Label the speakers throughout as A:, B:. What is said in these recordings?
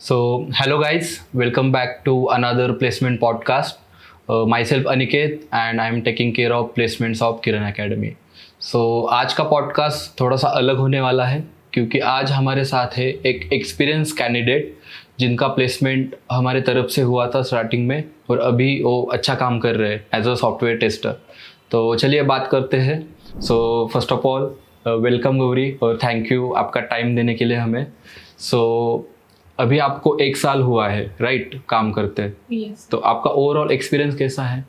A: So, hello guys, welcome back to another placement podcast. Myself Aniket and I am taking care of placements of Kiran Academy. So, आज का podcast थोड़ा सा अलग होने वाला है क्योंकि आज हमारे साथ है एक एक्सपीरियंस कैंडिडेट जिनका प्लेसमेंट हमारे तरफ से हुआ था स्टार्टिंग में और अभी वो अच्छा काम कर रहे हैं एज अ सॉफ्टवेयर टेस्टर. तो चलिए बात करते हैं. So first of all welcome Gauri और थैंक यू आपका टाइम देने के लिए हमें. सो अभी आपको 1 साल हुआ है राइट काम करते हैं.
B: Yes.
A: तो आपका ओवरऑल एक्सपीरियंस कैसा है?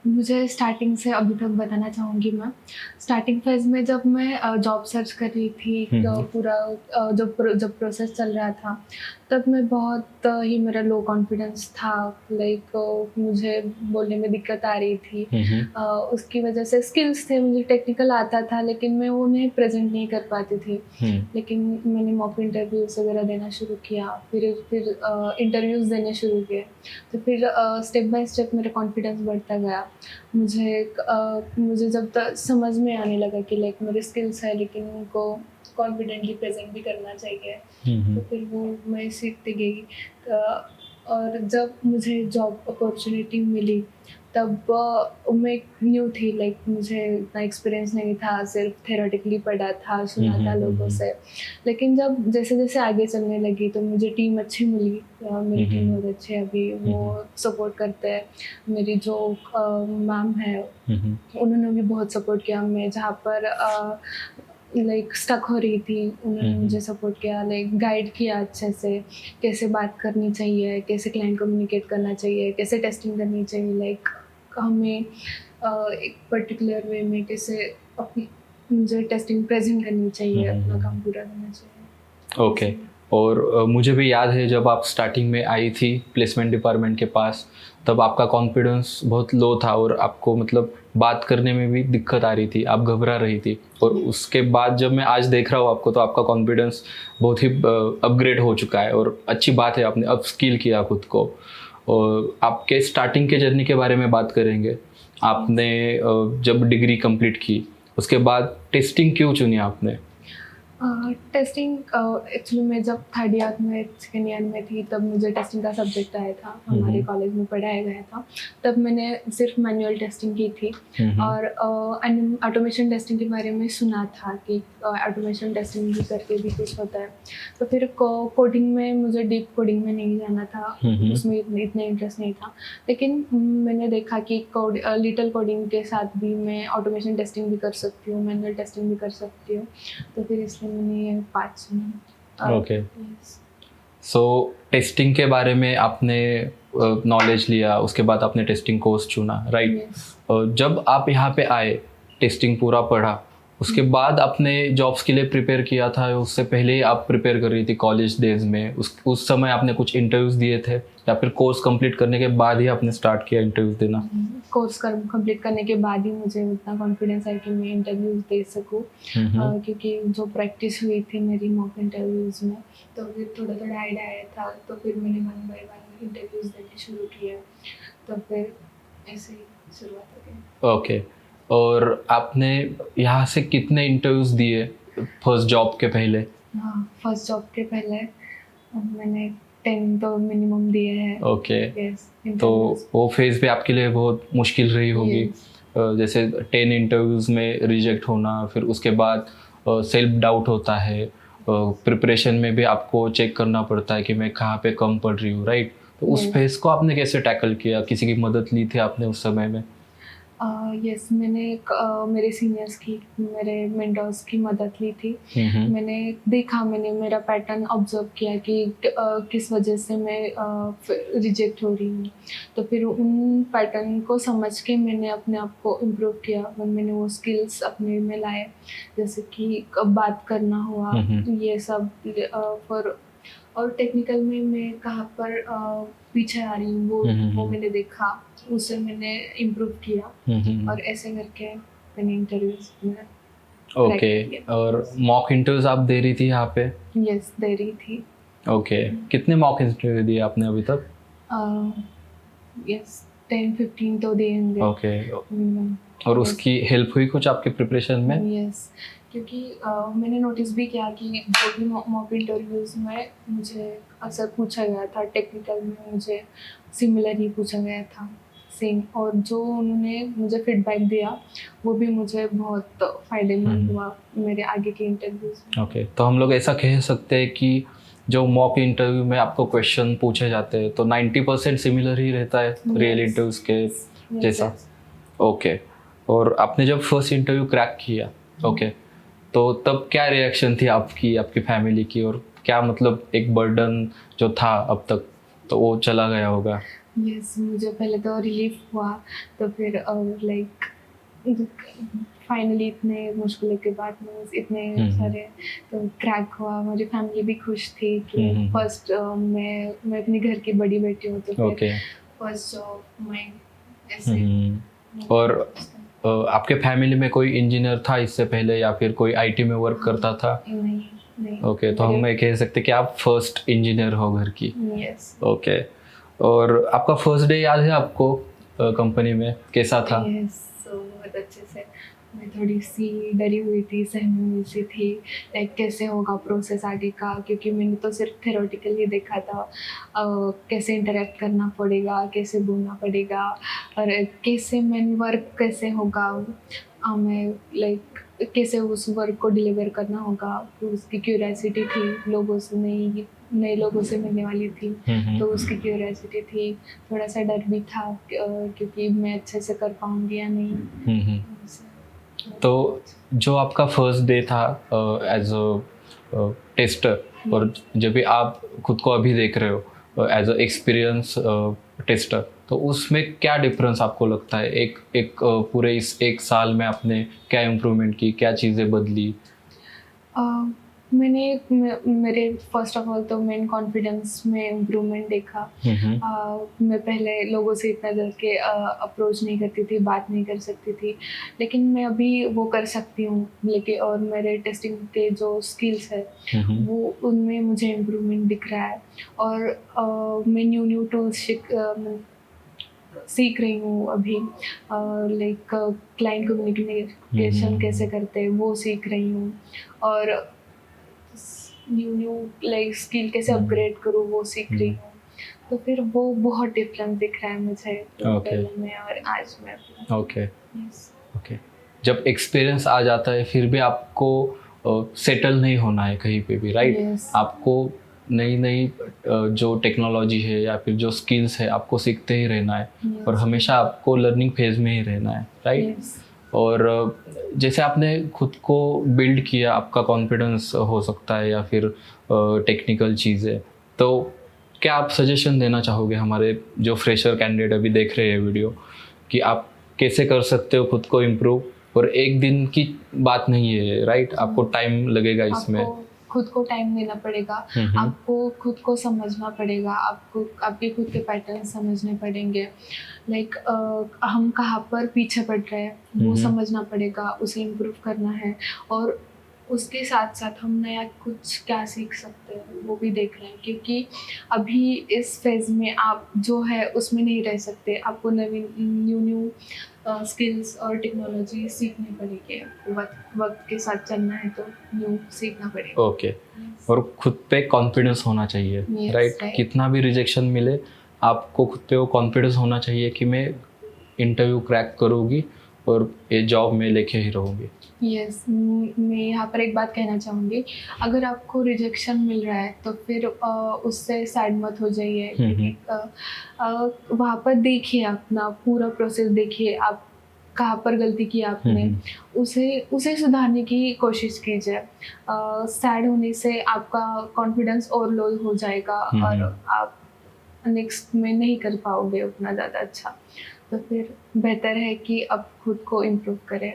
B: मुझे स्टार्टिंग से अभी तक बताना चाहूँगी मैं. स्टार्टिंग फेज में जब मैं जॉब सर्च कर रही थी तो पूरा जब प्रोसेस चल रहा था तब मैं बहुत ही मेरा लो कॉन्फिडेंस था. लाइक मुझे बोलने में दिक्कत आ रही थी. उसकी वजह से स्किल्स थे, मुझे टेक्निकल आता था लेकिन मैं उन्हें प्रेजेंट नहीं कर पाती थी. लेकिन मैंने मॉक इंटरव्यूज वगैरह देना शुरू किया, फिर इंटरव्यूज़ देने शुरू किए. तो फिर स्टेप बाय स्टेप मेरा कॉन्फिडेंस बढ़ता गया. मुझे जब तक समझ में आने लगा कि लाइक मेरे स्किल्स है लेकिन उनको कॉन्फिडेंटली प्रेजेंट भी करना चाहिए. तो फिर वो मैं सीखती गई. और जब मुझे जॉब अपॉर्चुनिटी मिली तब मैं न्यू थी. लाइक मुझे इतना एक्सपीरियंस नहीं था, सिर्फ थेरेटिकली पढ़ा था, सुना था लोगों से. लेकिन जब जैसे जैसे आगे चलने लगी तो मुझे टीम अच्छी मिली. मेरी टीम बहुत अच्छी है अभी, वो सपोर्ट करते हैं. मेरी जो मैम है उन्होंने भी बहुत सपोर्ट किया. मैं जहाँ पर लाइक स्टक हो रही थी उन्होंने मुझे सपोर्ट किया, लाइक गाइड किया अच्छे से, कैसे बात करनी चाहिए, कैसे क्लाइंट कम्युनिकेट करना चाहिए, कैसे टेस्टिंग करनी चाहिए. लाइक हमें एक पर्टिकुलर वे में कैसे अपनी मुझे टेस्टिंग प्रेजेंट करनी चाहिए, अपना काम पूरा करना चाहिए.
A: ओके. और मुझे भी याद है जब आप स्टार्टिंग में आई थी प्लेसमेंट डिपार्टमेंट के पास तब आपका कॉन्फिडेंस बहुत लो था और आपको मतलब बात करने में भी दिक्कत आ रही थी, आप घबरा रही थी. और उसके बाद जब मैं आज देख रहा हूँ आपको तो आपका कॉन्फिडेंस बहुत ही अपग्रेड हो चुका है और अच्छी बात है, आपने अप स्किल किया खुद को. और आपके स्टार्टिंग के जर्नी के बारे में बात करेंगे. आपने जब डिग्री कंप्लीट की उसके बाद टेस्टिंग क्यों चुनी आपने?
B: टेस्टिंग एक्चुअली मैं जब थर्ड ईयर में सेकेंड ईयर में थी तब मुझे टेस्टिंग का सब्जेक्ट आया था, हमारे कॉलेज में पढ़ाया गया था. तब मैंने सिर्फ मैनुअल टेस्टिंग की थी और ऑटोमेशन टेस्टिंग के बारे में सुना था कि ऑटोमेशन टेस्टिंग भी करके भी कुछ होता है. तो फिर कोडिंग में मुझे डीप कोडिंग में नहीं जाना था, उसमें इतना इंटरेस्ट नहीं था. लेकिन मैंने देखा कि लिटिल कोडिंग के साथ भी मैं ऑटोमेशन टेस्टिंग भी कर सकती हूँ, मैनुअल टेस्टिंग भी कर सकती हूँ. तो फिर इसलिए मैंने ये पार्ट चुना.
A: ओके. सो टेस्टिंग के बारे में आपने नॉलेज लिया, उसके बाद आपने टेस्टिंग कोर्स चुना राइट. जब आप यहाँ पे आए टेस्टिंग पूरा पढ़ा उसके बाद आपने जॉब्स के लिए प्रिपेयर किया था, उससे पहले ही आप प्रिपेयर कर रही थी कॉलेज डेज में? उस समय आपने कुछ इंटरव्यूज़ दिए थे या फिर कोर्स कंप्लीट करने के बाद ही आपने स्टार्ट किया इंटरव्यूज़ देना?
B: कोर्स कंप्लीट करने के बाद ही मुझे उतना कॉन्फिडेंस है कि मैं इंटरव्यूज़ दे सकूँ. क्योंकि जो प्रैक्टिस हुई थी मेरी मॉक इंटरव्यूज़ में तो फिर थोड़ा थोड़ा आइडिया आया था. तो फिर मैंने 1 बाय 1 इंटरव्यूज़ देने शुरू किए. तो फिर ऐसे ही शुरुआत हो गई.
A: ओके. और आपने यहाँ से कितने इंटरव्यूज़ दिए फर्स्ट जॉब के पहले?
B: हाँ, फर्स्ट जॉब के पहले मैंने 10 तो मिनिमम दिए हैं.
A: ओके.
B: यस.
A: तो वो फेज़ भी आपके लिए बहुत मुश्किल रही होगी. जैसे 10 इंटरव्यूज़ में रिजेक्ट होना, फिर उसके बाद सेल्फ डाउट होता है, प्रिपरेशन में भी आपको चेक करना पड़ता है कि मैं कहाँ पे कम पढ़ रही हूँ राइट. तो उस फेज़ को आपने कैसे टैकल किया? किसी की मदद ली थी आपने उस समय में?
B: यस, मैंने मेरे सीनियर्स की, मेरे मेंटर्स की मदद ली थी. मैंने देखा, मैंने मेरा पैटर्न ऑब्जर्व किया कि किस वजह से मैं रिजेक्ट हो रही हूँ. तो फिर उन पैटर्न को समझ के मैंने अपने आप को इम्प्रूव किया. मैंने वो स्किल्स अपने में लाए, जैसे कि बात करना हुआ, ये सब. और टेक्निकल में मैं कहाँ पर पीछे आ रही हूँ वो मैंने देखा, उससे मैंने इम्प्रूव किया. और ऐसे करके मैंने इंटरव्यूज में
A: ओके. और मॉक इंटरव्यूज आप दे रही थी यहाँ पे?
B: यस, दे रही थी.
A: ओके. कितने मॉक इंटरव्यू दिए आपने अभी तक?
B: यस, 10-15 तो दिए होंगे.
A: ओके. और उसकी हेल्प हुई कुछ आपके प्रिपरेशन में?
B: यस, क्योंकि मैंने नोटिस भी किया कि जो भी मॉक इंटरव्यूज़ में मुझे अक्सर पूछा गया था, टेक्निकल में मुझे सिमिलर ही पूछा गया था, सेम। और जो उन्होंने मुझे फीडबैक दिया वो भी मुझे बहुत फ़ायदेमंद हुआ मेरे आगे के इंटरव्यूज़ में।
A: ओके, तो हम लोग ऐसा कह सकते हैं कि जो मॉक इंटरव्यू में आपको क्वेश्चन पूछे जाते हैं तो 90% सिमिलर ही रहता है रियल
B: Yes.
A: इंटरव्यूज के
B: Yes,
A: जैसा।
B: yes.
A: ओके, और आपने जब फर्स्ट इंटरव्यू क्रैक किया, ओके, तो तब क्या रिएक्शन थी आपकी, आपकी फैमिली की, और क्या मतलब एक बर्डन जो था अब तक तो वो चला गया होगा?
B: यस, मुझे पहले तो रिलीफ हुआ, तो फिर लाइक फाइनली इतने मुश्किलों के बाद में इतने सारे तो क्रैक हुआ। मेरी फैमिली भी खुश थी कि फर्स्ट मैं अपने घर की बड़ी बेटी हूँ, तो फिर
A: ओके,
B: फर्स्ट जॉब मैं ऐसे।
A: और आपके फैमिली में कोई इंजीनियर था इससे पहले या फिर कोई आईटी में वर्क करता था?
B: नहीं नहीं।
A: ओके, तो हम ये कह सकते हैं कि आप फर्स्ट इंजीनियर हो घर की।
B: यस।
A: ओके, और आपका फर्स्ट डे याद है आपको कंपनी में, कैसा था?
B: यस, बहुत अच्छे से। मैं थोड़ी सी डरी हुई थी, सहमी हुई सी थी, लाइक कैसे होगा प्रोसेस आगे का, क्योंकि मैंने तो सिर्फ थ्योरेटिकली देखा था कैसे इंटरेक्ट करना पड़ेगा, कैसे बोलना पड़ेगा, और कैसे मैन वर्क कैसे होगा, हमें लाइक कैसे उस वर्क को डिलीवर करना होगा। तो उसकी क्यूरियोसिटी थी, लोगों से नए लोगों से मिलने वाली थी, तो उसकी क्यूरियोसिटी थी। थोड़ा सा डर भी था क्योंकि मैं अच्छे से कर पाऊँगी या नहीं।
A: तो जो आपका फर्स्ट डे था एज अ टेस्टर, और जब भी आप खुद को अभी देख रहे हो एज अ एक्सपीरियंस टेस्टर, तो उसमें क्या डिफरेंस आपको लगता है? एक पूरे इस एक साल में आपने क्या इम्प्रूवमेंट की, क्या चीज़ें बदली?
B: मैंने मेरे फर्स्ट ऑफ ऑल तो मेन कॉन्फिडेंस में इम्प्रूवमेंट देखा। मैं पहले लोगों से इतना डर के अप्रोच नहीं करती थी, बात नहीं कर सकती थी, लेकिन मैं अभी वो कर सकती हूँ। लेकिन और मेरे टेस्टिंग के जो स्किल्स है वो उनमें मुझे इम्प्रूवमेंट दिख रहा है। और मैं न्यू टूल्स सीख रही हूँ अभी, लाइक क्लाइंट कम्युनिकेशन कैसे करते हैं वो सीख रही हूँ, और न्यू लाइक स्किल कैसे अपग्रेड करूँ वो सीख रही हूँ। तो फिर वो बहुत डिफरेंस दिख रहा है मुझे पहले में और आज में।
A: ओके, ओके, जब एक्सपीरियंस आ जाता है फिर भी आपको सेटल नहीं होना है कहीं पे भी, राइट?
B: Yes.
A: आपको नई जो टेक्नोलॉजी है या फिर जो स्किल्स है आपको सीखते ही रहना है।
B: Yes.
A: और हमेशा आपको लर्निंग फेज में ही रहना है, राइट?
B: Yes.
A: और जैसे आपने खुद को बिल्ड किया, आपका कॉन्फिडेंस हो सकता है या फिर टेक्निकल चीज़ें, तो क्या आप सजेशन देना चाहोगे हमारे जो फ्रेशर कैंडिडेट अभी देख रहे हैं वीडियो, कि आप कैसे कर सकते हो खुद को इम्प्रूव? और एक दिन की बात नहीं है, राइट? आपको टाइम लगेगा इसमें।
B: आपको खुद को टाइम देना पड़ेगा, आपको खुद को समझना पड़ेगा, आपको आपके खुद के पैटर्न समझने पड़ेंगे। लाइक हम कहाँ पर पीछे पड़ रहे हैं वो समझना पड़ेगा, उसे इम्प्रूव करना है, और उसके साथ साथ हम नया कुछ क्या सीख सकते हैं वो भी देख रहे हैं, क्योंकि अभी इस फेज़ में आप जो है उसमें नहीं रह सकते। आपको न्यू स्किल्स और टेक्नोलॉजी सीखनी पड़ेगी। वक्त के साथ चलना है तो न्यू सीखना पड़ेगा।
A: ओके, और खुद पे कॉन्फिडेंस होना चाहिए, राइट? कितना भी रिजेक्शन मिले, आपको खुद पे वो कॉन्फिडेंस होना चाहिए कि मैं इंटरव्यू क्रैक करूँगी और ये जॉब में लेके ही रहूँगी।
B: यस, मैं यहाँ पर एक बात कहना चाहूँगी, अगर आपको रिजेक्शन मिल रहा है तो फिर उससे सैड मत हो जाइए, क्योंकि वहाँ पर देखिए, अपना पूरा प्रोसेस देखिए, आप कहाँ पर गलती की आपने, उसे सुधारने की कोशिश कीजिए। सैड होने से आपका कॉन्फिडेंस और लो हो जाएगा और आप नेक्स्ट में नहीं कर पाओगे उतना ज़्यादा अच्छा। तो फिर बेहतर है कि अब खुद को इम्प्रूव करें।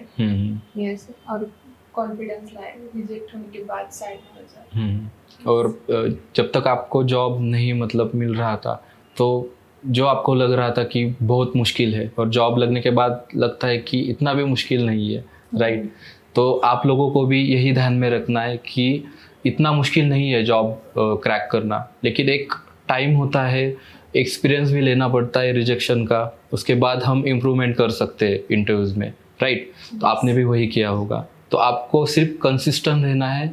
B: यस, और कॉन्फिडेंस लाए, रिजेक्ट होने के बाद साइड हो जाए।
A: और जब तक आपको जॉब नहीं मतलब मिल रहा था, तो जो आपको लग रहा था कि बहुत मुश्किल है, और जॉब लगने के बाद लगता है कि इतना भी मुश्किल नहीं है, राइट? तो आप लोगों को भी यही ध्यान में रखना है कि इतना मुश्किल नहीं है जॉब क्रैक करना, लेकिन एक टाइम होता है, एक्सपीरियंस भी लेना पड़ता है रिजेक्शन का, उसके बाद हम इम्प्रूवमेंट कर सकते हैं इंटरव्यूज़ में, राइट? तो आपने भी वही किया होगा। तो आपको सिर्फ कंसिस्टेंट रहना है,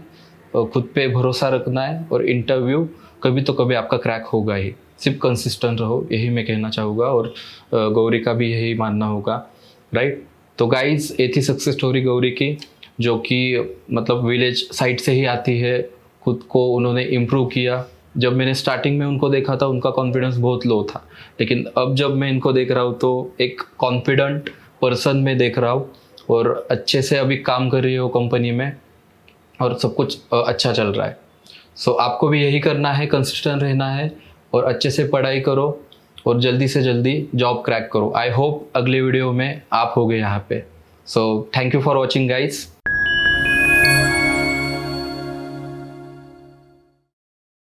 A: खुद पे भरोसा रखना है, और इंटरव्यू कभी तो कभी आपका क्रैक होगा ही। सिर्फ कंसिस्टेंट रहो, यही मैं कहना चाहूँगा, और गौरी का भी यही मानना होगा, राइट। तो गाइज, ये थी सक्सेस स्टोरी गौरी की, जो कि मतलब विलेज साइड से ही आती है। खुद को उन्होंने इम्प्रूव किया। जब मैंने स्टार्टिंग में उनको देखा था, उनका कॉन्फिडेंस बहुत लो था, लेकिन अब जब मैं इनको देख रहा हूँ तो एक कॉन्फिडेंट पर्सन में देख रहा हूँ, और अच्छे से अभी काम कर रही हो कंपनी में, और सब कुछ अच्छा चल रहा है। सो आपको भी यही करना है, कंसिस्टेंट रहना है, और अच्छे से पढ़ाई करो, और जल्दी से जल्दी जॉब क्रैक करो। आई होप अगले वीडियो में आप होगे यहाँ पे। So thank you for watching guys.